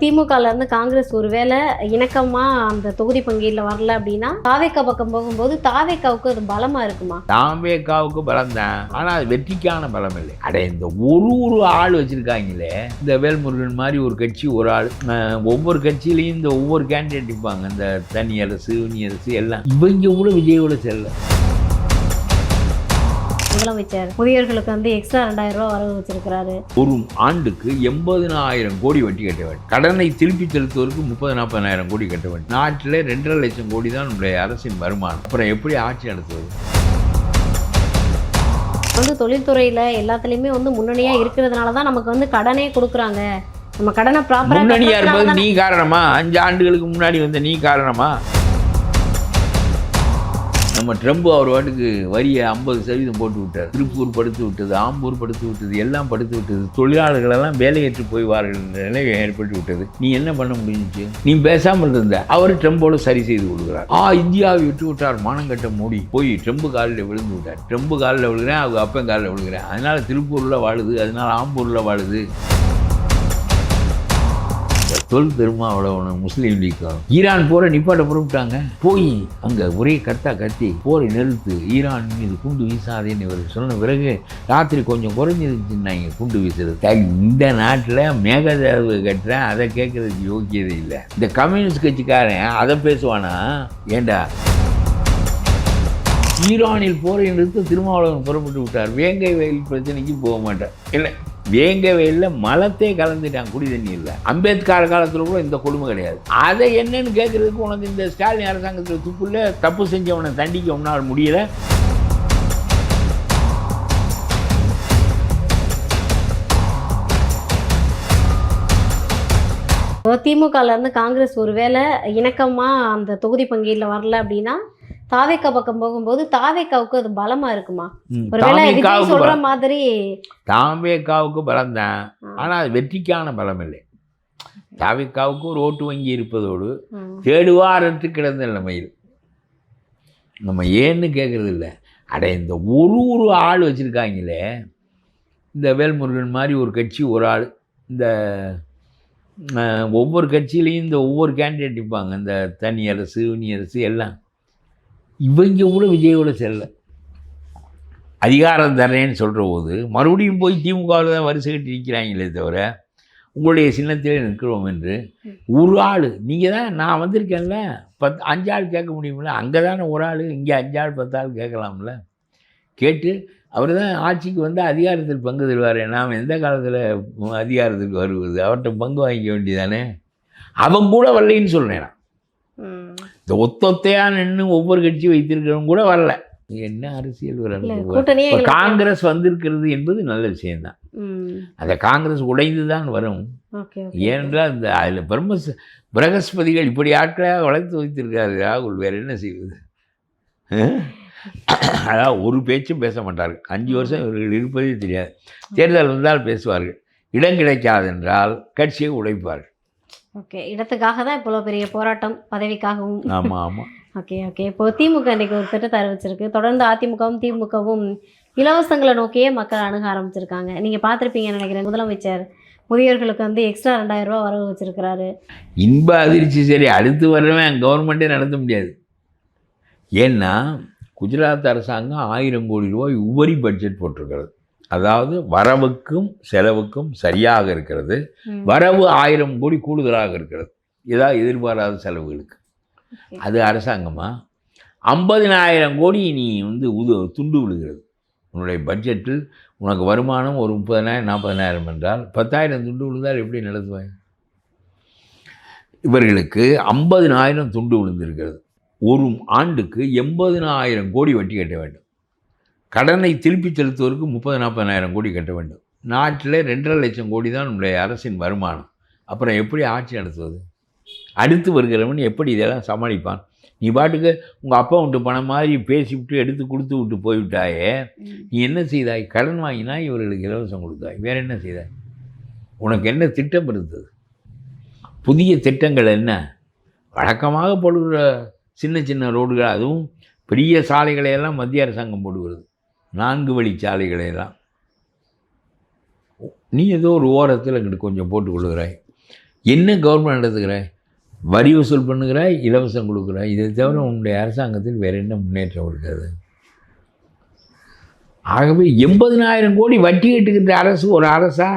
திமுகலேருந்து காங்கிரஸ் ஒருவேளை இணக்கமாக அந்த தொகுதி பங்கீட்டில் வரல அப்படின்னா தாவேக்கா பக்கம் போகும்போது தாவேக்காவுக்கு அது பலமாக இருக்குமா? தாவேக்காவுக்கு பலம் தான், ஆனால் அது வெற்றிக்கான பலம் இல்லை. இந்த ஒரு ஆள் வச்சுருக்காங்களே, இந்த வேல்முருகன் மாதிரி ஒரு கட்சி ஒரு ஆள், ஒவ்வொரு கட்சியிலையும் இந்த ஒவ்வொரு கேண்டிடேட் இருப்பாங்க, இந்த தனி அரசு உனி அரசு எல்லாம். இவங்க கூட விஜயோட செல்ல. முதலமைச்சர் முதியோர்களுக்கு வந்து எக்ஸ்ட்ரா 2000 ரூபா வரவு வச்சிருக்கிறாரு. ஒரு ஆண்டுக்கு 80,000 கோடி வட்டி கட்ட வேண்டும். கடனை திருப்பி செலுத்துவதற்கு 30-40,000 கோடி கட்ட வேண்டும். நாட்டில் 2.5 லட்சம் கோடி தான் நம்முடைய அரசின் வருமானம். அப்புறம் எப்படி ஆட்சி நடத்துவது? வந்து தொழில்துறையில் எல்லாத்துலேயுமே வந்து முன்னணியாக இருக்கிறதுனால தான் நமக்கு வந்து கடனே கொடுக்குறாங்க. நம்ம கடனை ப்ராப்பராக முன்னணியாக இருப்பது நீ காரணமா? 5 ஆண்டுகளுக்கு முன்னாடி வந்த நீ காரணமா? நம்ம ட்ரம்ப் அவர் வாட்டுக்கு வரியை 50% போட்டு விட்டார். திருப்பூர் படுத்து விட்டது, ஆம்பூர் படுத்து விட்டது, எல்லாம் படுத்து விட்டது. தொழிலாளர்களெல்லாம் வேலையேற்று போய்வார்கள் நிலை ஏற்பட்டு விட்டது. நீ என்ன பண்ண முடிஞ்சிச்சு? நீ பேசாமல் இருந்த. அவர் ட்ரம்போடு சரி செய்து கொடுக்குறார். இந்தியாவை விட்டு விட்டார் மானங்கட்ட மோடி. போய் ட்ரம்ப் காலில் விழுந்து விட்டார். ட்ரம்ப் காலில் விழுகிறேன், அவங்க அப்பன் காலில் விழுகிறேன். அதனால திருப்பூரில் வாழுது, அதனால ஆம்பூரில் வாழுது. தொல் திருமாவளவன் முஸ்லீம் லீக் ஈரான் போரை நிப்பாட்ட புறப்பட்டாங்க. போய் அங்கே ஒரே கத்தி போரை நிறுத்து, ஈரான் மீது குண்டு வீசாதேன்னு இவர் சொன்ன பிறகு ராத்திரி கொஞ்சம் குறைஞ்சிருச்சுன்னாங்க குண்டு வீசுறது. இந்த நாட்டில் மேகதாவு கட்டுறேன், அதை கேட்கறதுக்கு யோக்கியதே இல்லை. இந்த கம்யூனிஸ்ட் கட்சிக்காரன் அதை பேசுவானா? ஏண்டா ஈரானில் போரை நிறுத்த திருமாவளவன் புறப்பட்டு விட்டார். வேங்கை வயல் பிரச்சனைக்கு போக மாட்டார். இல்லை, வேங்க வயலில் மலத்தே கலந்துட்டான், குடி தண்ணி இல்லை. அம்பேத்கர் காலத்தில் கூட இந்த கொடுமை கிடையாது. அதை என்னன்னு கேட்கறதுக்கு உனக்கு இந்த ஸ்டாலின் அரசாங்கத்தில் துப்புல தப்பு செஞ்சவனை தண்டிக்க உன்னால் முடியல. திமுகலேருந்து காங்கிரஸ் ஒருவேளை இணக்கமாக அந்த தொகுதி பங்கீட்டில் வரல அப்படின்னா தாவேக்கா பக்கம் போகும்போது தாவேக்காவுக்கு அது பலமா இருக்குமா? ஒருவேளை விஜய் சொல்ற மாதிரி தாவேக்காவுக்கு பலம் தான், ஆனால் அது வெற்றிக்கான பலம் இல்லை. தாவேக்காவுக்கு ஒரு ஓட்டு வங்கி இருப்பதோடு தேடுவாரத்து கிடந்த நிலைமையில் நம்ம ஏன்னு கேட்கறது இல்லை. இந்த ஒரு ஆள் வச்சுருக்காங்களே, இந்த வேல்முருகன் மாதிரி ஒரு கட்சி ஒரு ஆள், இந்த ஒவ்வொரு கட்சியிலையும் இந்த ஒவ்வொரு கேண்டிடேட் இருப்பாங்க, இந்த தனி அரசு உனி அரசு எல்லாம். இவங்க கூட விஜயோட செல்ல. அதிகாரம் தரேன்னு சொல்கிற போது மறுபடியும் போய் திமுகவில் தான் வரிசை கட்டி நிற்கிறாங்களே தவிர உங்களுடைய சின்னத்திலே நிற்கிறோம் என்று ஒரு ஆள். நீங்கள் தான் நான் வந்திருக்கேன்ல, 5 ஆள் கேட்க முடியுமில்ல? அங்கே தானே ஒரு ஆள், இங்கே 5 ஆள் 10 ஆள் கேட்கலாம்ல? கேட்டு அவர் தான் ஆட்சிக்கு வந்து அதிகாரத்தில் பங்கு தருவார். நாம் எந்த காலத்தில் அதிகாரத்துக்கு வருவது? அவர்கிட்ட பங்கு வாங்கிக்க வேண்டியதானே. அவன் கூட வரலைன்னு சொல்கிறேன் நான். இந்த ஒத்தொத்தையா நின்று ஒவ்வொரு கட்சி வைத்திருக்கிறவங்க கூட வரல. என்ன அரசியல் வர காங்கிரஸ் வந்திருக்கிறது என்பது நல்ல விஷயம்தான். அந்த காங்கிரஸ் உடைந்து தான் வரும். ஏனென்றால் இந்த அதில் பிரகஸ்பதிகள் இப்படி ஆட்களாக வளர்த்து வைத்திருக்காரு ராகுல். வேறு என்ன செய்வது? அதாவது ஒரு பேச்சும் பேச மாட்டார்கள். 5 வருஷம் இவர்கள் இருப்பதே தெரியாது. தேர்தல் வந்தால் பேசுவார்கள். இடம் கிடைக்காதென்றால் கட்சியை உடைப்பார்கள். ஓகே, இடத்துக்காக தான் இவ்வளோ பெரிய போராட்டம், பதவிக்காகவும். ஆமாம் ஆமாம். ஓகே. இப்போ திமுக இன்றைக்கி ஒரு திட்டத்தை அறிவிச்சிருக்கு. தொடர்ந்து அதிமுகவும் திமுகவும் இலவசங்களை நோக்கியே மக்கள் அணுக ஆரம்பிச்சிருக்காங்க. நீங்கள் பார்த்துருப்பீங்கன்னு நினைக்கிறேன். முதலமைச்சர் முதியோர்களுக்கு வந்து எக்ஸ்ட்ரா 2000 ரூபா வரவு வச்சிருக்கிறாரு. இன்ப அதிர்ச்சி. சரி, அடுத்து வரவன் கவர்மெண்ட்டே நடத்த முடியாது. ஏன்னா குஜராத் அரசாங்கம் 1000 கோடி ரூபாய் உபரி பட்ஜெட் போட்டிருக்கிறது. அதாவது வரவுக்கும் செலவுக்கும் சரியாக இருக்கிறது. வரவு 1000 கோடி கூடுதலாக இருக்கிறது. ஏதாவது எதிர்பாராத செலவுகளுக்கு. அது அரசாங்கமா? 50,000 கோடி நீ வந்து துண்டு விழுகிறது. உன்னுடைய பட்ஜெட்டில் உனக்கு வருமானம் ஒரு 30,000 40,000 என்றால் 10,000 துண்டு விழுந்தால் எப்படி நடத்துவாங்க? இவர்களுக்கு 50,000 துண்டு விழுந்திருக்கிறது. ஒரு ஆண்டுக்கு 80,000 கோடி வட்டி கட்ட வேண்டும். கடனை திருப்பி செலுத்துவதற்கு 30-40,000 கோடி கட்ட வேண்டும். நாட்டில் 2.5 லட்சம் கோடி தான் நம்முடைய அரசின் வருமானம். அப்புறம் எப்படி ஆட்சி நடத்துவது? அடுத்து வருகிறவன் எப்படி இதெல்லாம் சமாளிப்பான்? நீ பாட்டுக்கு உங்கள் அப்பா விட்டு பணம் மாதிரி பேசிவிட்டு எடுத்து கொடுத்து விட்டு போய்விட்டாயே. நீ என்ன செய்தாய்? கடன் வாங்கினாய், இவர்களுக்கு இலவசம் கொடுத்தாய். வேறு என்ன செய்தாய்? உனக்கு என்ன திட்டம் இருந்தது? புதிய திட்டங்கள் என்ன? வழக்கமாக போடுகிற சின்ன சின்ன ரோடுகள், அதுவும் பெரிய சாலைகளையெல்லாம் மத்திய அரசாங்கம் போடுகிறது. 4 வழி சாலைகளையெல்லாம் நீ ஏதோ ஒரு ஓரத்தில் இங்கிட்டு கொஞ்சம் போட்டு கொள்கிறாய். என்ன கவர்மெண்ட் நடத்துக்கிற? வரி வசூல் பண்ணுகிறாய், இலவசம் கொடுக்குறாய். இதை தவிர உன்னுடைய அரசாங்கத்தில் வேறு என்ன முன்னேற்றம் இருக்காது? ஆகவே 80,000 கோடி வட்டி கட்டுகின்ற அரசு ஒரு அரசா?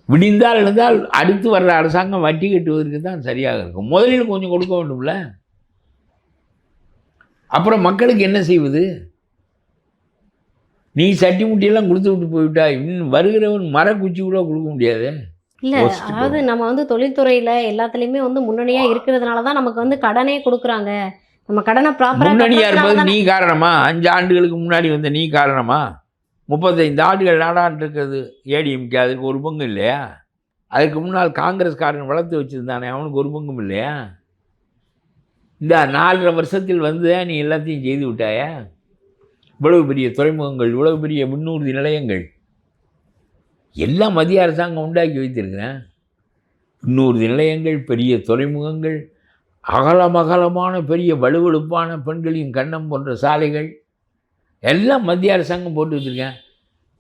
விடிந்தால் எழுந்தால் அடுத்து வர்ற அரசாங்கம் வட்டி கட்டுவதற்கு தான் சரியாக இருக்கும். முதலில் கொஞ்சம் கொடுக்க வேண்டும்ல. அப்புறம் மக்களுக்கு என்ன செய்வது? நீ சட்டி முட்டியெல்லாம் கொடுத்து விட்டு போய்விட்டா இன்னும் வருகிறவன் மரக்குச்சி கூட கொடுக்க முடியாது. இல்லை, அதாவது நம்ம வந்து தொழில்துறையில் எல்லாத்துலேயுமே வந்து முன்னணியாக இருக்கிறதுனால தான் நமக்கு வந்து கடனே கொடுக்குறாங்க. நம்ம கடனை ப்ராப்பராக முன்னணியாக இருப்பது நீ காரணமா? 5 ஆண்டுகளுக்கு முன்னாடி வந்த நீ காரணமா? 35 ஆண்டுகள் நாடாண்டு இருக்கிறது ஏடிஎம்கே, அதுக்கு ஒரு பங்கு இல்லையா? அதுக்கு முன்னால் காங்கிரஸ்காரன் வளர்த்து வச்சுருந்தானே, அவனுக்கு ஒரு பங்கும் இல்லையா? இந்த 4.5 வருஷத்தில் வந்து நீ எல்லாத்தையும் செய்து விட்டாயா? இவ்வளவு பெரிய துறைமுகங்கள், இவ்வளவு பெரிய விண்ணூர்தி நிலையங்கள் எல்லாம் மத்திய அரசாங்கம் உண்டாக்கி வைத்திருக்கிறேன். விண்ணூர்தி நிலையங்கள், பெரிய துறைமுகங்கள், அகலமகலமான பெரிய வலுவெழுப்பான பெண்களின் கன்னம் போன்ற சாலைகள் எல்லாம் மத்திய அரசாங்கம் போட்டு வச்சுருக்கேன்.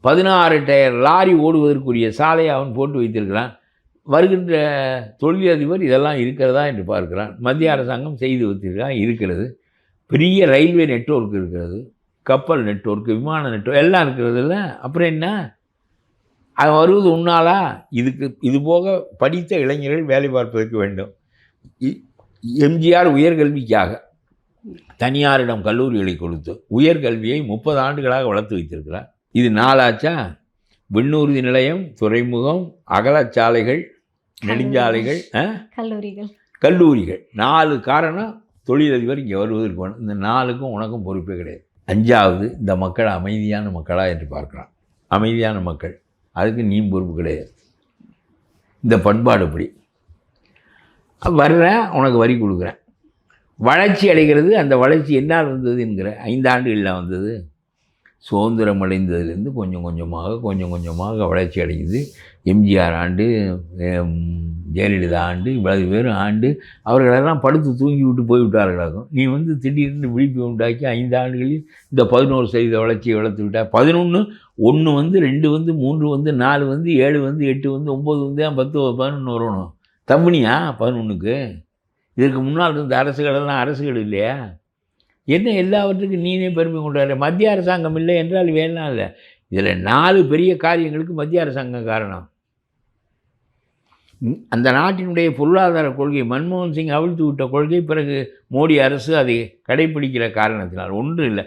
16 டயர் லாரி ஓடுவதற்குரிய சாலையை அவன் போட்டு வைத்திருக்கிறான். வருகின்ற தொழிலதிபர் இதெல்லாம் இருக்கிறதா என்று பார்க்கிறான். மத்திய அரசாங்கம் செய்து வைத்திருக்கிறான், இருக்கிறது. பெரிய ரயில்வே நெட்வொர்க் இருக்கிறது, கப்பல் நெட்வொர்க், விமான நெட்வொர்க் எல்லாம் இருக்கிறது இல்லை. அப்புறம் என்ன? அது வருவது உன்னாலா? இது போக படித்த இளைஞர்கள் வேலை பார்ப்பதற்கு வேண்டும். எம்ஜிஆர் உயர்கல்விக்காக தனியாரிடம் கல்லூரிகளை கொடுத்து உயர்கல்வியை 30 ஆண்டுகளாக வளர்த்து வைத்திருக்கிறார். இது 4 ஆச்சா? விண்ணூர்தி நிலையம், துறைமுகம், அகலச்சாலைகள், நெடுஞ்சாலைகள், கல்லூரிகள் 4 காரணம் தொழிலதிபர் இங்கே வருவதற்கு வேணும். இந்த 4க்கும் உனக்கும் பொறுப்பே கிடையாது. 5வது, இந்த மக்கள் அமைதியான மக்களா என்று பார்க்கலாம். அமைதியான மக்கள், அதுக்கு நீ பொறுப்பு கிடையாது. இந்த பண்பாடு எப்படி வர்றேன், உனக்கு வரி கொடுக்குறேன், வளர்ச்சி அடைகிறது. அந்த வளர்ச்சி என்னால் வந்தது என்கிற 5 ஆண்டுகளில் வந்தது. சுதந்திரம் அடைந்ததுலேருந்து கொஞ்சம் கொஞ்சமாக வளர்ச்சி அடையுது. எம்ஜிஆர் ஆண்டு, ஜெயலலிதா ஆண்டு, இவ்வளவு பேர் ஆண்டு அவர்களெல்லாம் படுத்து தூங்கி விட்டு போய்விட்டார்களாகும். நீ வந்து திடீர்னு விழிப்பு உண்டாக்கி 5 ஆண்டுகளில் இந்த 11% வளர்ச்சியை வளர்த்து விட்டால் 11, 1 வந்து, 2 வந்து, 3 வந்து, 4 வந்து, 7 வந்து, 8 வந்து, 9 வந்து, 10, 11 வரணும். தம்பனியா 11க்கு? இதற்கு முன்னால் இருந்த அரசுகளெல்லாம் அரசுகள் இல்லையா? என்ன எல்லாவற்றுக்கும் நீனே பெருமை கொண்டாடுற? மத்திய அரசாங்கம் இல்லை என்றால் வேணாம் இல்லை. இதில் 4 பெரிய காரியங்களுக்கு மத்திய அரசாங்கம் காரணம். அந்த நாட்டினுடைய பொருளாதார கொள்கை, மன்மோகன் சிங் அவிழ்த்து விட்ட கொள்கை, பிறகு மோடி அரசு அதை கடைப்பிடிக்கிற காரணத்தினால். ஒன்றும் இல்லை,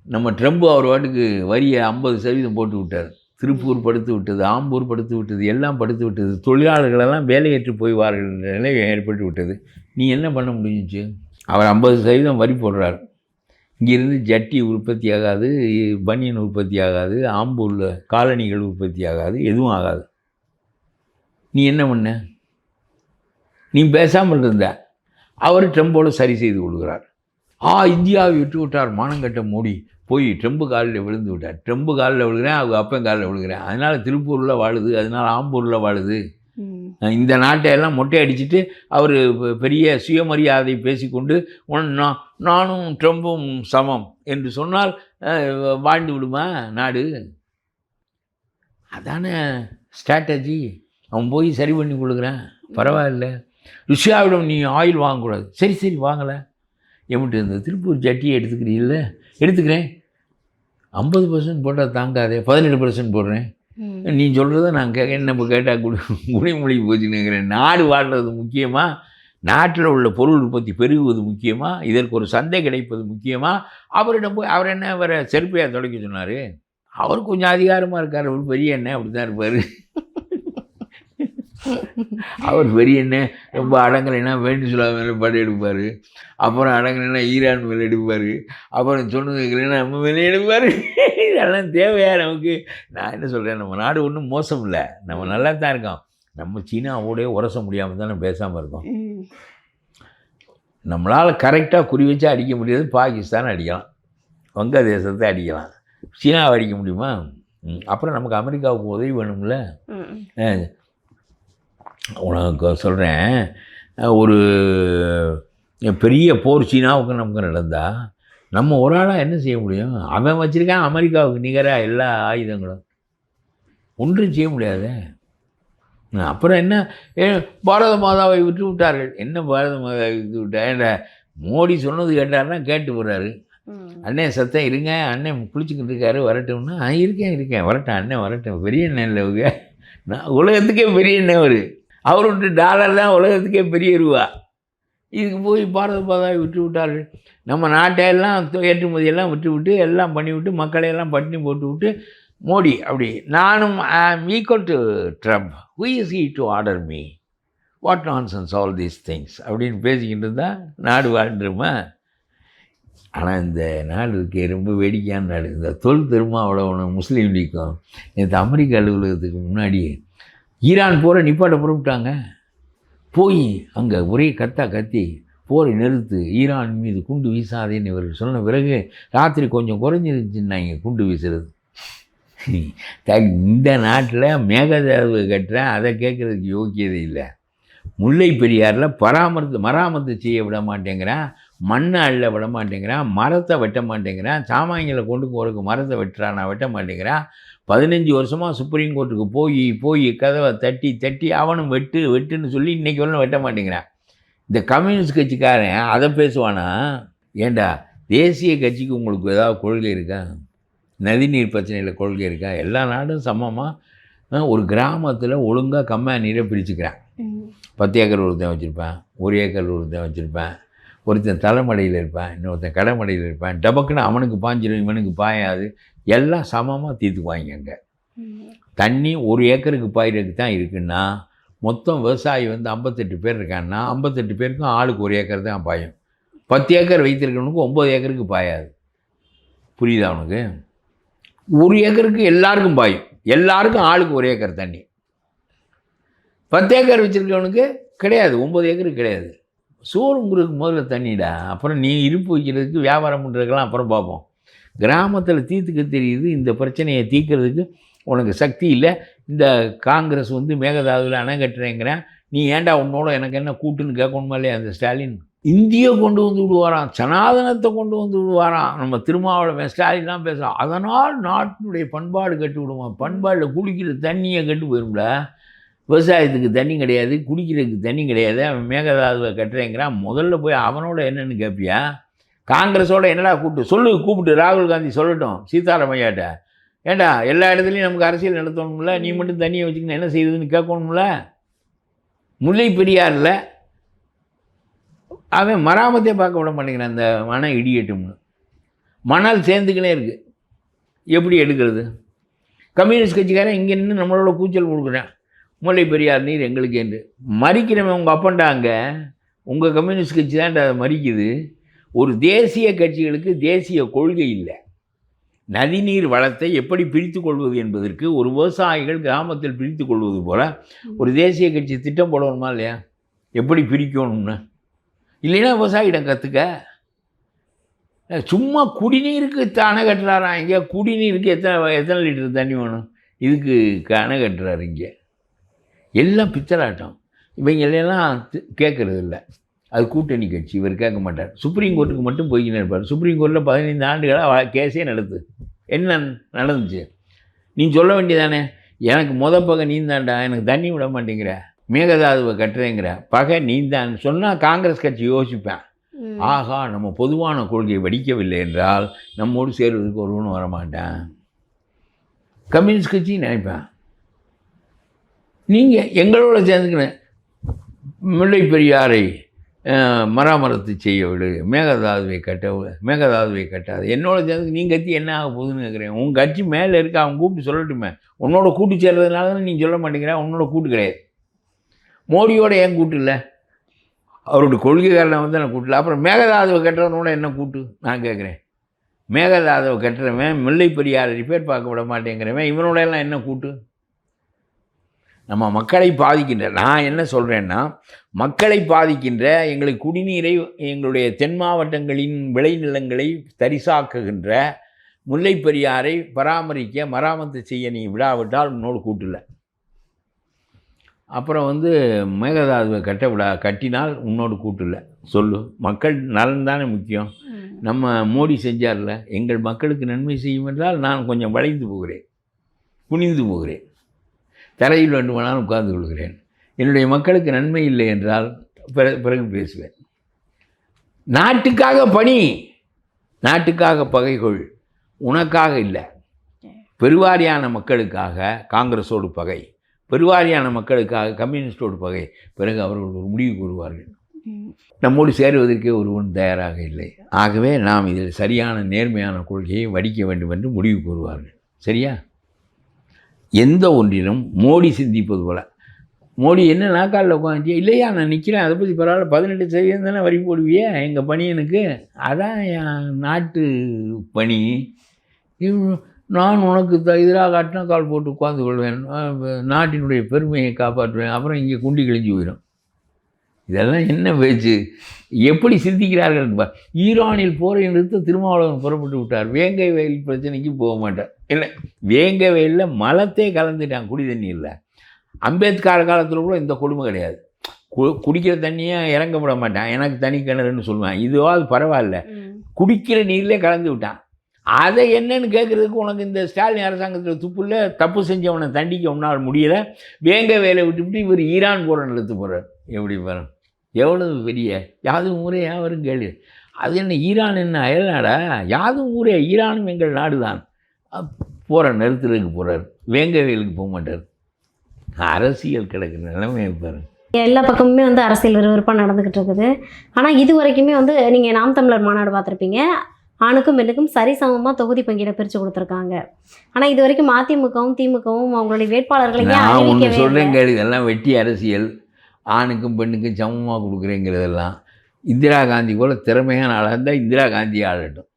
நம்ம ட்ரம்ப் அவர் வாட்டுக்கு வரியை 50% போட்டு விட்டார். திருப்பூர் படுத்து விட்டது, ஆம்பூர் படுத்து விட்டது, எல்லாம் படுத்து விட்டது. தொழிலாளர்களெல்லாம் வேலையேற்று போய்வார்கள் என்ற நிலை ஏற்பட்டு விட்டது. நீ என்ன பண்ண முடிஞ்சிச்சு? அவர் 50% வரி போடுறார். இங்கிருந்து ஜட்டி உற்பத்தி ஆகாது, பனியன் உற்பத்தி ஆகாது, ஆம்பூரில் காலணிகள் உற்பத்தி ஆகாது, எதுவும் ஆகாது. நீ என்ன பண்ண? நீ பேசாமல் இருந்த. அவர் ட்ரம்போடு சரி செய்து கொள்கிறார். இந்தியாவை விட்டு விட்டார் மானங்கட்ட மோடி, போய் ட்ரம்பு காலில் விழுந்து விட்டார். ட்ரம்பு காலில் விழுகிறேன், அவங்க அப்பன் காலில் விழுகிறேன். அதனால் திருப்பூரில் வாழுது, அதனால் ஆம்பூரில் வாழுது. இந்த நாட்டையெல்லாம் மொட்டை அடிச்சுட்டு அவர் பெரிய சுயமரியாதை பேசிக்கொண்டு நானும் ட்ரம்பும் சமம் என்று சொன்னால் வாழ்ந்து விடுமா நாடு? அதானே ஸ்ட்ராட்டஜி. அவன் போய் சரி பண்ணி கொடுக்குறான், பரவாயில்ல. ருஷ்யாவிடம் நீ ஆயில் வாங்கக்கூடாது. சரி வாங்கலை. எம்பிட்டு இந்த திருப்பூர் ஜட்டியை எடுத்துக்கிறீல்ல? எடுத்துக்கிறேன். 50% போட்டால் தாங்காதே, 17% போடுறேன். நீ சொல்கிறத நான் என்ன கேட்டால் குடிமொழி போச்சுன்னுங்கிறேன். நாடு வாழ்கிறது முக்கியமாக, நாட்டில் உள்ள பொருள் உற்பத்தி பெருகுவது முக்கியமாக, இதற்கு ஒரு சந்தை கிடைப்பது முக்கியமாக. அவரிடம் போய் அவர் என்ன வேறு செருப்பையாக தொடக்க சொன்னார்? அவர் கொஞ்சம் அதிகாரமாக இருக்கார், அவர் பெரிய என்ன அப்படி தான் இருப்பார். அவர் பெரிய என்ன ரொம்ப அடங்கலைன்னா வேண்டுசுலா மேலே படம் எடுப்பார், அப்புறம் அடங்கலைன்னா ஈரான் மேலே எடுப்பார், அப்புறம் சொன்னதுக்குன்னா நம்ம மேலே எடுப்பார். இதெல்லாம் தேவையா நமக்கு? நான் என்ன சொல்கிறேன், நம்ம நாடு ஒன்றும் மோசம் இல்லை, நம்ம நல்லா தான் இருக்கோம். நம்ம சீனாவோடய உரச முடியாமல் தானே பேசாமல் இருக்கோம். நம்மளால் கரெக்டாக குறி வச்சு அடிக்க முடியாது. பாகிஸ்தான் அடிக்கலாம், வங்கதேசத்தை அடிக்கலாம், சீனாவை அடிக்க முடியுமா? அப்புறம் நமக்கு அமெரிக்காவுக்கு உதவி வேணும்ல. உனக்கு சொல்கிறேன், ஒரு பெரிய போர் சீனாவுக்கு நமக்கு நடந்தால் நம்ம ஒரு ஆளாக என்ன செய்ய முடியும்? அவன் வச்சுருக்கான் அமெரிக்காவுக்கு நிகராக எல்லா ஆயுதங்களும், ஒன்றும் செய்ய முடியாது. அப்புறம் என்ன பாரத மாதாவை விட்டு விட்டார்கள். என்ன பாரத மாதாவை விட்டு விட்டா மோடி சொன்னது கேட்டாருன்னா கேட்டு போகிறாரு. அண்ணன் சத்தம் இருங்க, அண்ணன் குளிச்சுக்கிட்டு இருக்காரு வரட்டும்னா இருக்கேன் வரட்டும், அண்ணன் வரட்டும். பெரிய அண்ணன் இல்லை அவங்க, நான் உலகத்துக்கே பெரிய அண்ணன் அவர் விட்டு டாலர் தான் உலகத்துக்கே பெரிய ரூபா. இதுக்கு போய் பாரத மாதாவை விட்டு விட்டார்கள். நம்ம நாட்டையெல்லாம் ஏற்றுமதியெல்லாம் விட்டு எல்லாம் பண்ணிவிட்டு மக்களையெல்லாம் பட்டினி போட்டு விட்டு மோடி அப்படி நானும் equal to Trump, who is he to order me, what nonsense all these things அப்படின்னு பேசிக்கிட்டு இருந்தால் நாடு வாழ்ந்துருமா? ஆனால் இந்த நாடு இருக்கே ரொம்ப வேடிக்கையான நாடு. இந்த தொல் திருமாவளவனும் முஸ்லீம் லீக்கும் நேற்று அமெரிக்க அலுவலகத்துக்கு முன்னாடி ஈரான் போரை நிப்பாட்ட புறப்பட்டாங்க. போய் அங்கே ஒரே கத்தி போரை நிறுத்து, ஈரான் மீது குண்டு வீசாதேன்னு இவர் சொன்ன பிறகு ராத்திரி கொஞ்சம் குறைஞ்சிருந்துச்சுன்னாங்க குண்டு வீசுறது. இந்த நாட்டில் மேகதாது கட்டுறேன், அதை கேட்குறதுக்கு யோக்கியதை இல்லை. முல்லை பெரியாரில் மராமத்து செய்ய விட மாட்டேங்கிறான், மண்ணை அள்ள விட மாட்டேங்கிறான், மரத்தை வெட்ட மாட்டேங்கிறான், சாமான்களை கொண்டு போகிறதுக்கு மரத்தை வெட்டுறான், வெட்ட மாட்டேங்கிறான். 15 வருஷமாக சுப்ரீம் கோர்ட்டுக்கு போய் கதவை தட்டி அவனும் வெட்டுன்னு சொல்லி இன்றைக்கி வரலும் வெட்ட மாட்டேங்கிறான். இந்த கம்யூனிஸ்ட் கட்சிக்காரன் அதை பேசுவானா? ஏண்டா தேசிய கட்சிக்கு உங்களுக்கு ஏதாவது கொள்கை இருக்கா? நதிநீர் பிரச்சனையில் கொள்கை இருக்கா? எல்லா நாடும் சமமாக ஒரு கிராமத்தில் ஒழுங்காக கம்மா நீரை பிரிச்சுக்கிறான். 10 ஏக்கர் ஒருத்தன் வச்சுருப்பேன், 1 ஏக்கர் ஒருத்தன் வச்சுருப்பேன், ஒருத்தன் தலைமடையில் இருப்பேன், இன்னொருத்தன் கடைமடையில் இருப்பேன். டபக்குன்னு அவனுக்கு பாஞ்சிடும், இவனுக்கு பாயாது, எல்லாம் சமமாக தீர்த்துக்குவாங்க. அங்கே தண்ணி 1 ஏக்கருக்கு பாயிறதுக்கு தான் இருக்குன்னா மொத்தம் விவசாயி 58 பேர் இருக்கான்னா 58 பேருக்கும் ஆளுக்கு 1 ஏக்கர் தான் பாயும். 10 ஏக்கர் வைத்திருக்கவனுக்கு 9 ஏக்கருக்கு பாயாது. புரியுதா அவனுக்கு? 1 ஏக்கருக்கு எல்லாருக்கும் பாயும், எல்லாருக்கும் ஆளுக்கு 1 ஏக்கர் தண்ணி. 10 ஏக்கர் வச்சுருக்கவனுக்கு கிடையாது, 9 ஏக்கருக்கு கிடையாது. சோறுங்கிறதுக்கு முதல்ல தண்ணிடா, அப்புறம் நீ இருப்பு வைக்கிறதுக்கு வியாபாரம் பண்ணுறதுக்கெல்லாம் அப்புறம் பார்ப்போம். கிராமத்தில் தீர்த்துக்க தெரியுது. இந்த பிரச்சனையை தீர்க்கிறதுக்கு உனக்கு சக்தி இல்லை. இந்த காங்கிரஸ் மேகதாதுவில் அணை கட்டுறேங்கிறேன், நீ ஏன்டா உன்னோட எனக்கு என்ன கூட்டுன்னு கேட்கணுமா இல்லையா? அந்த ஸ்டாலின் இந்தியை கொண்டு வந்து விடுவாராம், சனாதனத்தை கொண்டு வந்து விடுவாராம். நம்ம திருமாவளவன் ஸ்டாலின்லாம் பேசுகிறோம். அதனால் நாட்டினுடைய பண்பாடு கட்டு விடுவான். பண்பாடில் குடிக்கிற தண்ணியை கட்டு போயிடும்ல. விவசாயத்துக்கு தண்ணி கிடையாது, குடிக்கிறதுக்கு தண்ணி கிடையாது. அவன் மேகதாதுவை கட்டுறேங்கிறான். முதல்ல போய் அவனோட என்னென்னு கேட்பியா? காங்கிரஸோட என்னடா கூப்பிட்டு ராகுல் காந்தி சொல்லட்டும் சீதாராமையாட்ட, ஏண்டா எல்லா இடத்துலையும் நமக்கு அரசியல் நடத்தணும்ல, நீ மட்டும் தண்ணியை வச்சுக்கணும் என்ன செய்யுதுன்னு கேட்கணும்ல. முல்லை பெரியாரில் அவன் மராமத்தே பார்க்க விட மாட்டேங்கிறான். அந்த மனம் இடியட்டும்னு மணல் சேர்ந்துக்கினே இருக்குது. எப்படி எடுக்கிறது? கம்யூனிஸ்ட் கட்சிக்காரன் இங்கே நின்று நம்மளோட கூச்சல் கொடுக்குறான், முல்லை பெரியார் நீர் எங்களுக்கு என்று. மறிக்கிறவன் உங்கள் அப்பண்டாங்க, உங்கள் கம்யூனிஸ்ட் கட்சி தான் அதை மறிக்குது. ஒரு தேசிய கட்சிகளுக்கு தேசிய கொள்கை இல்லை. நதிநீர் வளத்தை எப்படி பிரித்து கொள்வது என்பதற்கு ஒரு விவசாயிகள் கிராமத்தில் பிரித்து கொள்வது போல் ஒரு தேசிய கட்சி திட்டம் போடணுமா இல்லையா? எப்படி பிரிக்கணும்னு இல்லைன்னா விவசாயிடம் கற்றுக்க. சும்மா குடிநீருக்கு அணை கட்டுறாராம். இங்கே குடிநீருக்கு எத்தனை லிட்டர் தண்ணி வேணும்? இதுக்கு அணை கட்டுறாரு. இங்கே எல்லாம் பித்தலாட்டம். இவங்களெல்லாம் கேட்குறது இல்லை. அது கூட்டணி கட்சி, இவர் கேட்க மாட்டார். சுப்ரீம் கோர்ட்டுக்கு மட்டும் போய்கின்னு இருப்பார். சுப்ரீம் கோர்ட்டில் 15 ஆண்டுகளாக கேஸே நடத்து. என்ன நடந்துச்சு நீ சொல்ல வேண்டியதானே? எனக்கு பகை நீந்தாண்டா, எனக்கு தண்ணி விட மாட்டேங்கிற, மேகதாதுவை கட்டுறேங்கிற பகை நீந்தான் சொன்னால் காங்கிரஸ் கட்சி யோசிப்பேன். ஆகா, நம்ம பொதுவான கொள்கையை வடிக்கவில்லை என்றால் நம்மோடு சேர்வதற்கு ஒருவனும் வரமாட்டேன். கம்யூனிஸ்ட் கட்சி நினைப்பேன். நீங்கள் எங்களோட சேர்ந்துக்கினேன், முல்லை பெரியாரை மராமரத்து செய்ய விடு, மேகதாதுவை கட்டாது. என்னோட சேர்ந்து நீ கட்சி என்ன ஆக போகுதுன்னு கேட்குறேன். உன் கட்சி மேலே இருக்க, அவன் கூப்பிட்டு சொல்லட்டுமே. உன்னோட கூட்டு சேர்றதுனால தான் நீ சொல்ல மாட்டேங்கிற. உன்னோட கூட்டு கிடையாது. மோடியோட ஏன் கூட்டு இல்லை? அவரோட கொள்கைக்காரனை நான் கூட்டல. அப்புறம் மேகதாதுவை கட்டுறவனோட என்ன கூட்டு நான் கேட்குறேன். மேகதாதுவை கட்டுறவன் முல்லை பெரியாரை ரிப்பேர் பார்க்க விட மாட்டேங்கிறவன் இவனோட எல்லாம் என்ன கூட்டு? நம்ம மக்களை பாதிக்கின்ற, நான் என்ன சொல்கிறேன்னா, மக்களை பாதிக்கின்ற எங்களுக்கு குடிநீரை, எங்களுடைய தென் மாவட்டங்களின் விளைநிலங்களை தரிசாக்குகின்ற முல்லை பெரியாரை மராமத்து செய்ய நீ விடாவிட்டால் உன்னோடு கூட்டில்லை. அப்புறம் மேகதாதுவை கட்டினால் உன்னோடு கூட்டில்லை. சொல்லு, மக்கள் நலன் தானே முக்கியம். நம்ம மோடி செஞ்சார்ல, எங்கள் மக்களுக்கு நன்மை செய்யும் என்றால் நான் கொஞ்சம் வளைந்து போகிறேன், குனிந்து போகிறேன். தரையில் வேண்டுமானாலும் உட்கார்ந்து கொள்கிறேன். என்னுடைய மக்களுக்கு நன்மை இல்லை என்றால் பிறகு பேசுவேன். நாட்டுக்காக பணி, நாட்டுக்காக பகைகொள், உனக்காக இல்லை. பெருவாரியான மக்களுக்காக காங்கிரஸோடு பகை, பெருவாரியான மக்களுக்காக கம்யூனிஸ்டோடு பகை. பிறகு அவர்கள் ஒரு முடிவு கூறுவார்கள். நம்மோடு சேருவதற்கே ஒருவன் தயாராக இல்லை. ஆகவே நாம் இதில் சரியான நேர்மையான கொள்கையை வடிக்க வேண்டும் என்று முடிவு கூறுவார்கள். சரியா? எந்த ஒன்றிலும் மோடி சிந்திப்பது போல, மோடி என்ன நாக்காலில் உட்காந்துச்சு, இல்லையா நான் நிற்கிறேன், அதை பற்றி பரவாயில்ல, 18% தானே வரி போடுவியே எங்கள் பணியனுக்கு, அதான் என் நாட்டு பணி, நான் உனக்கு எதிராக அட்டன கால் போட்டு உட்கார்ந்து கொள்வேன், நாட்டினுடைய பெருமையை காப்பாற்றுவேன், அப்புறம் இங்கே குண்டி கிழிஞ்சு போயிடும். இதெல்லாம் என்ன பேச்சு? எப்படி சிந்திக்கிறார்கள்? ஈரானில் போரை நிறுத்த திருமாவளவன் புறப்பட்டு விட்டார். வேங்கை வயல் பிரச்சனைக்கு போக மாட்டார். இல்லை, வேங்கை வயலில் மலத்தே கலந்துட்டான் குடி தண்ணியில். அம்பேத்கர் காலத்தில் கூட இந்த கொடுமை கிடையாது. குடிக்கிற தண்ணியை இறங்க விட மாட்டான், எனக்கு தனி கிணறுன்னு சொல்லுவான். இதுவாது பரவாயில்ல, குடிக்கிற நீர்லே கலந்து விட்டான். அதை என்னன்னு கேட்குறதுக்கு உனக்கு இந்த ஸ்டாலின் அரசாங்கத்தில் துப்புல தப்பு செஞ்சவனை தண்டிக்க உன்னால் முடியலை. வேங்க வேலை விட்டுவிட்டு இவர் ஈரான் போகிற நிறுத்து போகிறார். எப்படி பாருங்க, எவ்வளவு பெரிய யாதும் ஊரே யாவரும் கேள்வி. அது என்ன ஈரான் என்ன அயல்நாடா? யாதும் ஊரே, ஈரானும் எங்கள் நாடு தான். போகிற நிறுத்துறதுக்கு போகிறார், வேங்க வேலுக்கு போக மாட்டார். அரசியல் கிடக்கிற நிலைமை பாருங்க. எல்லா பக்கமுமே வந்து அரசியல் விறுவிறுப்பாக நடந்துக்கிட்டு இருக்குது. ஆனால் இது வரைக்குமே வந்து நீங்கள் நாம் தமிழர் மாநாடு பார்த்துருப்பீங்க, ஆணுக்கும் பெண்ணுக்கும் சரிசமமாக தொகுதி பங்கீடை பிரித்து கொடுத்துருக்காங்க. ஆனால் இது வரைக்கும் அதிமுகவும் திமுகவும் அவங்களுடைய வேட்பாளர்களை நான் ஒன்று சொல்கிறேன் கேள்வி, இதெல்லாம் வெட்டி அரசியல். ஆணுக்கும் பெண்ணுக்கும் சமமாக கொடுக்குறேங்கிறதெல்லாம் இந்திரா காந்தி போல் திறமையான ஆளாக இருந்தால் இந்திரா காந்தி ஆளட்டும்.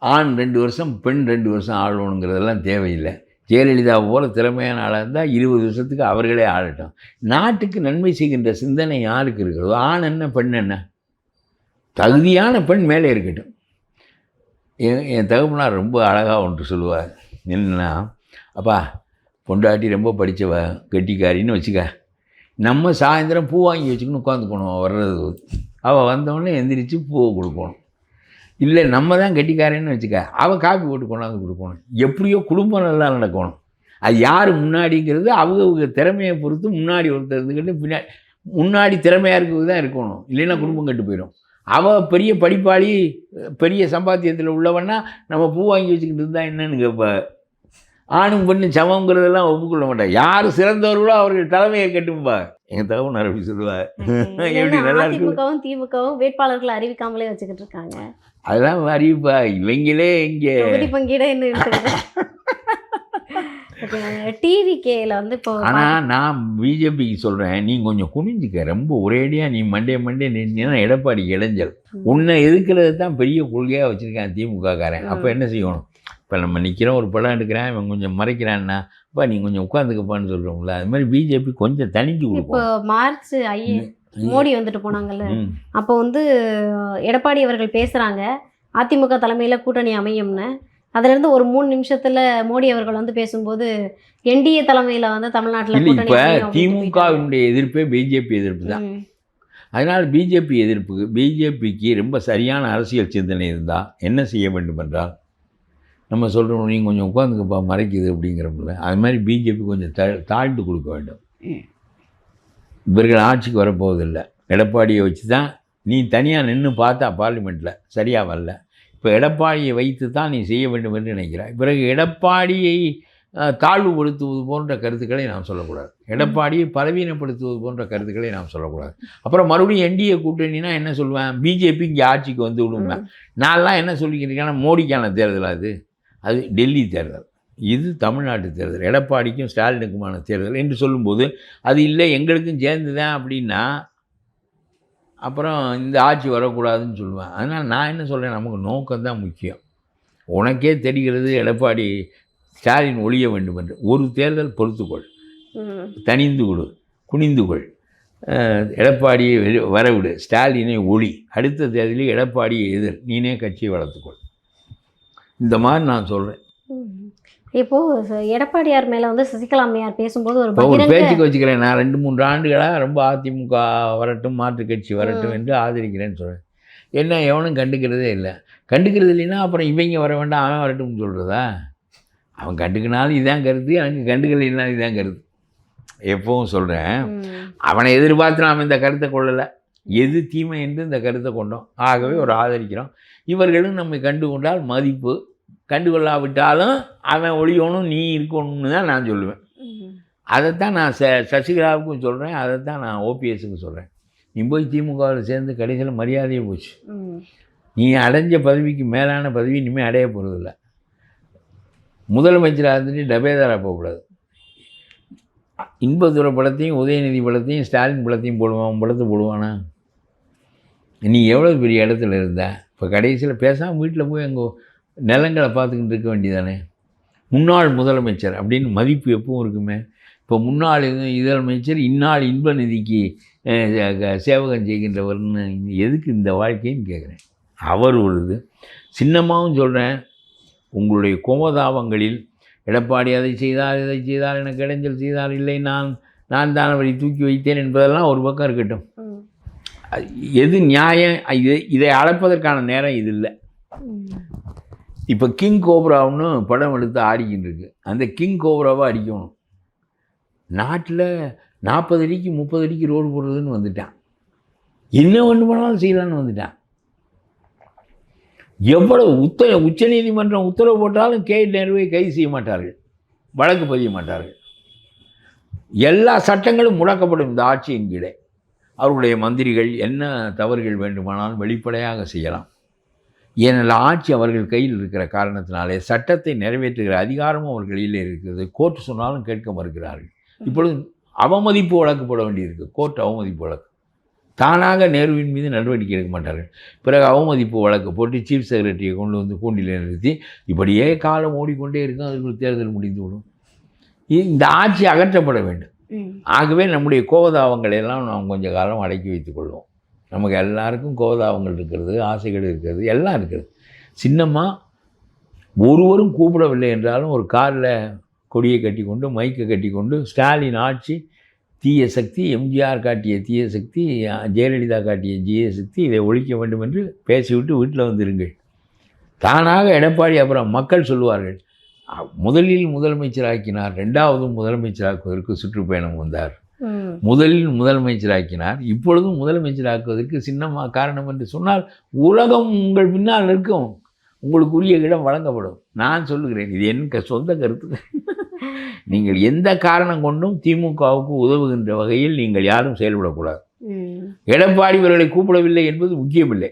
ஆண் 2 வருஷம் பெண் 2 வருஷம் ஆளணுங்கிறதெல்லாம் தேவையில்லை. ஜெயலலிதா போல் திறமையான ஆளாக இருந்தால் 20 வருஷத்துக்கு அவர்களே ஆளட்டும். நாட்டுக்கு நன்மை செய்கின்ற சிந்தனை யாருக்கு இருக்கிறதோ, ஆண் என்ன பெண் என்ன, தகுதியான பெண் மேலே இருக்கட்டும். என் தகப்பனார் ரொம்ப அழகாக ஒன்று சொல்லுவார். என்னென்னா, அப்பா பொண்டாட்டி ரொம்ப படித்தவ கெட்டிக்காரின்னு வச்சுக்க, நம்ம சாயந்தரம் பூ வாங்கி வச்சுக்கணும் உட்காந்துக்கணும். வர்றது அவள் வந்தவொடனே எந்திரிச்சு பூவை கொடுக்கணும். இல்லை நம்ம தான் கெட்டிக்காரன்னு வச்சுக்க, அவள் காப்பி போட்டு கொண்டாந்து கொடுக்கணும். எப்படியோ குடும்பம் நல்லா நடக்கணும். அது யார் முன்னாடிங்கிறது அவங்க திறமையை பொறுத்து. முன்னாடி ஒருத்தர் இருந்துக்கிட்டு பின்னாடி, முன்னாடி திறமையாக இருக்கிறது தான் இருக்கணும், இல்லைன்னா குடும்பம் கெட்டு போயிடும். அவள் பெரிய படிப்பாளி, பெரிய சம்பாத்தியத்தில் உள்ளவன்னா நம்ம பூ வாங்கி வச்சுக்கிட்டு இருந்தால் என்னன்னு கேட்ப. ஆணும் பெண்ணும் சமங்கிறதெல்லாம் ஒப்புக்கொள்ள மாட்டேன். யார் சிறந்தவர்களோ அவர்கள் தலைமையை கட்டும்பா. எங்கள் தகவல் அப்படி சொல்லுவார். எப்படி நல்லா அதிமுகவும் திமுகவும் வேட்பாளர்களை அறிவிக்காமலே வச்சுக்கிட்டு இருக்காங்க. அதெல்லாம் அறிவிப்பா, இவங்களே இங்கே தொகுதி பங்கீடு என்ன இருக்குது. டிவிகேல வந்து இப்போ ஆனால் நான் பிஜேபிக்கு சொல்கிறேன், நீ கொஞ்சம் குனிஞ்சிக்க. ரொம்ப ஒரேடியாக நீ மண்டே நின்னா எடப்பாடி இளைஞர் உன்னை எதுக்கிறது தான் பெரிய கொள்கையாக வச்சுருக்கேன் திமுககாரன். அப்போ என்ன செய்யணும்? இப்போ நம்ம நிற்கிறோம், ஒரு படம் எடுக்கிறேன், இவன் கொஞ்சம் மறைக்கிறான்னா, அப்பா நீ கொஞ்சம் உட்காந்துக்கப்பான்னு சொல்கிறோம்ல. அது மாதிரி பிஜேபி கொஞ்சம் தனிஞ்சு கொடுக்கும். இப்போ மார்ச் மோடி வந்துட்டு போனாங்கல்ல, அப்போ வந்து எடப்பாடி அவர்கள் பேசுகிறாங்க அதிமுக தலைமையில் கூட்டணி அமையும்னு. அதுலேருந்து ஒரு 3 நிமிஷத்தில் மோடி அவர்கள் வந்து பேசும்போது என்டிஏ தலைமையில் வந்து தமிழ்நாட்டில் இப்போ திமுகவினுடைய எதிர்ப்பே பிஜேபி எதிர்ப்பு தான். அதனால் பிஜேபிக்கு ரொம்ப சரியான அரசியல் சிந்தனை இருந்தால் என்ன செய்ய வேண்டும் என்றால், நம்ம சொல்கிறோம் நீங்கள் கொஞ்சம் உட்காந்துக்கப்பா மறைக்குது அப்படிங்கிறப்பல, அது மாதிரி பிஜேபி கொஞ்சம் தாழ்ந்து கொடுக்க வேண்டும். இவர்கள் ஆட்சிக்கு வரப்போவதில்லை. எடப்பாடியை வச்சு தான் நீ தனியாக நின்று பார்த்தா பார்லிமெண்ட்டில் சரியாக வரல. இப்போ எடப்பாடியை வைத்து தான் நீ செய்ய வேண்டும் என்று நினைக்கிறாய். பிறகு எடப்பாடியை தாழ்வுபடுத்துவது போன்ற கருத்துக்களை நாம் சொல்லக்கூடாது. எடப்பாடியை பலவீனப்படுத்துவது போன்ற கருத்துக்களை நாம் சொல்லக்கூடாது. அப்புறம் மறுபடியும் என்டிஏ கூட்டணினா என்ன சொல்லுவேன், பிஜேபி இங்கே ஆட்சிக்கு வந்து விடுவேன். நான்லாம் என்ன சொல்லிக்கிறேன்னா, மோடிக்கான தேர்தல் அது டெல்லி தேர்தல், இது தமிழ்நாட்டு தேர்தல், எடப்பாடிக்கும் ஸ்டாலினுக்குமான தேர்தல் என்று சொல்லும்போது அது இல்லை எங்களுக்கும் சேர்ந்து தான் அப்படின்னா அப்புறம் இந்த ஆட்சி வரக்கூடாதுன்னு சொல்லுவேன். அதனால் நான் என்ன சொல்கிறேன், நமக்கு நோக்கம்தான் முக்கியம். உனக்கே தெரிகிறது எடப்பாடி ஸ்டாலின் ஒழிய வேண்டும் என்று. ஒரு தேர்தல் பொறுத்துக்கொள், தனிந்து கொடு, குனிந்து கொள், எடப்பாடியை வரவிடு, ஸ்டாலினை ஒளி, அடுத்த தேர்தலில் எடப்பாடியை எதிர், நீனே கட்சியை வளர்த்துக்கொள். இந்த மாதிரி நான் சொல்கிறேன். இப்போது எடப்பாடியார் மேலே வந்து சசிகலா அம்மையார் பேசும்போது ஒரு பேச்சுக்கு வச்சுக்கிறேன். நான் 2-3 ஆண்டுகளாக ரொம்ப அதிமுக வரட்டும், மாற்றுக் கட்சி வரட்டும் என்று ஆதரிக்கிறேன்னு சொல்கிறேன். என்ன எவனும் கண்டுக்கிறதே இல்லை. கண்டுக்கிறது இல்லைன்னா அப்புறம் இவங்க வர வேண்டாம், அவன் வரட்டும்னு சொல்கிறதா? அவன் கண்டுக்கினாலும் இதான் கருத்து, எனக்கு கண்டுக்கலைன்னா இதான் கருத்து. எப்பவும் சொல்கிறேன். ம். அவனை எதிர்பார்த்து நாம் இந்த கருத்தை கொள்ளலை. எது தீமை என்று இந்த கருத்தை கொண்டோம். ஆகவே ஒரு ஆதரிக்கிறோம். இவர்களும் நம்மை கண்டு கொண்டால் மதிப்பு, கண்டு கொள்ளாவிட்டாலும் அவன் ஒழியணும், நீ இருக்கணும்னு தான் நான் சொல்லுவேன். ம். அதைத்தான் நான் சசிகலாவுக்கும் சொல்கிறேன், அதைத்தான் நான் ஓபிஎஸ்க்கு சொல்கிறேன். நீ போய் திமுகவில் சேர்ந்து கடைசியில் மரியாதையே போச்சு. ம். நீ அடைஞ்ச பதவிக்கு மேலான பதவி இனிமேல் அடைய போகிறதில்ல. முதலமைச்சராக இருந்துட்டு டபேதாரா போகக்கூடாது. இன்பதுரை படத்தையும் உதயநிதி படத்தையும் ஸ்டாலின் படத்தையும் போடுவான், படத்தை போடுவானா? நீ எவ்வளோ பெரிய இடத்துல இருந்த? இப்போ கடைசியில் பேசாமல் வீட்டில் போய் அங்கே நிலங்களை பார்த்துக்கிட்டு இருக்க வேண்டியதானே. முன்னாள் முதலமைச்சர் அப்படின்னு மதிப்பு எப்பவும் இருக்குமே. இப்போ முன்னாள் முதலமைச்சர் இந்நாள் இன்ப நிதிக்கு சேவகம் செய்கின்றவர்னு எதுக்கு இந்த வாழ்க்கைன்னு கேட்குறேன். அவர் ஒரு இது சின்னமாகவும் சொல்கிறேன். உங்களுடைய கோபதாபங்களில் எடப்பாடி அதை செய்தார் இதை செய்தார் எனக்கு இடைஞ்சல் செய்தார் இல்லை நான் தான் அவரை தூக்கி வைத்தேன் என்பதெல்லாம் ஒரு பக்கம் இருக்கட்டும். எது நியாயம்? இதை அளப்பதற்கான நேரம் இது இல்லை. இப்போ கிங் கோப்ராவுன்னு படம் எடுத்து ஆடிக்கிட்டு இருக்கு. அந்த கிங் கோப்ராவை அடிக்கணும். நாட்டில் 40 அடிக்கு 30 அடிக்கு ரோடு போடுறதுன்னு வந்துட்டான். என்ன ஒன்று பண்ணாலும் செய்யலான்னு வந்துட்டான். எவ்வளவு உச்ச நீதிமன்றம் உத்தரவு போட்டாலும் நேருவை கைது செய்ய மாட்டார்கள், வழக்கு பதிய மாட்டார்கள். எல்லா சட்டங்களும் முடக்கப்படும் இந்த ஆட்சியின் கீழே. அவர்களுடைய மந்திரிகள் என்ன தவறுகள் வேண்டுமானாலும் வெளிப்படையாக செய்யலாம். ஏனென்றால் ஆட்சி அவர்கள் கையில் இருக்கிற காரணத்தினாலே சட்டத்தை நிறைவேற்றுகிற அதிகாரமும் அவர்கள் கையில் இருக்கிறது. கோர்ட் சொன்னாலும் கேட்க மறுக்கிறார்கள். இப்பொழுது அவமதிப்பு வழக்கு போட வேண்டியிருக்கு. கோர்ட் அவமதிப்பு வழக்கு தானாக நேருவின் மீது நடவடிக்கை எடுக்க மாட்டார்கள். பிறகு அவமதிப்பு வழக்கு போட்டு சீஃப் செக்ரட்டரியை கொண்டு வந்து கூண்டில் நிறுத்தி இப்படியே காலம் ஓடிக்கொண்டே இருக்கும். அதுக்குள்ள தேர்தல் முடிந்துவிடும். இந்த ஆட்சி அகற்றப்பட வேண்டும். ஆகவே நம்முடைய கோபதாபங்களை எல்லாம் நாம் கொஞ்சம் காலம் அடக்கி வைத்துக் கொள்வோம். நமக்கு எல்லாருக்கும் கோபதாபங்கள் இருக்கிறது, ஆசைகள் இருக்கிறது, எல்லாம் இருக்கிறது. சின்னமாக ஒருவரும் கூப்பிடவில்லை என்றாலும் ஒரு காரில் கொடியை கட்டி கொண்டு மைக்கை கட்டி கொண்டு ஸ்டாலின் ஆட்சி தீய சக்தி, எம்ஜிஆர் காட்டிய தீய சக்தி, ஜெயலலிதா காட்டிய தீய சக்தி, இதை ஒழிக்க வேண்டும் என்று பேசிவிட்டு வீட்டில் வந்துருங்கள். தானாக எடப்பாடி அப்புறம் மக்கள் சொல்லுவார்கள். முதலில் முதலமைச்சராக்கினார், 2வது முதலமைச்சராக்குவதற்கு சுற்றுப்பயணம் வந்தார், முதலில் முதலமைச்சராக்கினார், இப்பொழுதும் முதலமைச்சராக்குவதற்கு சின்னமாக காரணம் என்று சொன்னால் உலகம் உங்கள் பின்னால் நிற்கும், உங்களுக்கு உரிய இடம் வழங்கப்படும். நான் சொல்லுகிறேன், இது என் சொந்த கருத்து. நீங்கள் எந்த காரணம் கொண்டும் திமுகவுக்கு உதவுகின்ற வகையில் நீங்கள் யாரும் செயல்படக்கூடாது. எடப்பாடி இவர்களை கூப்பிடவில்லை என்பது முக்கியமில்லை.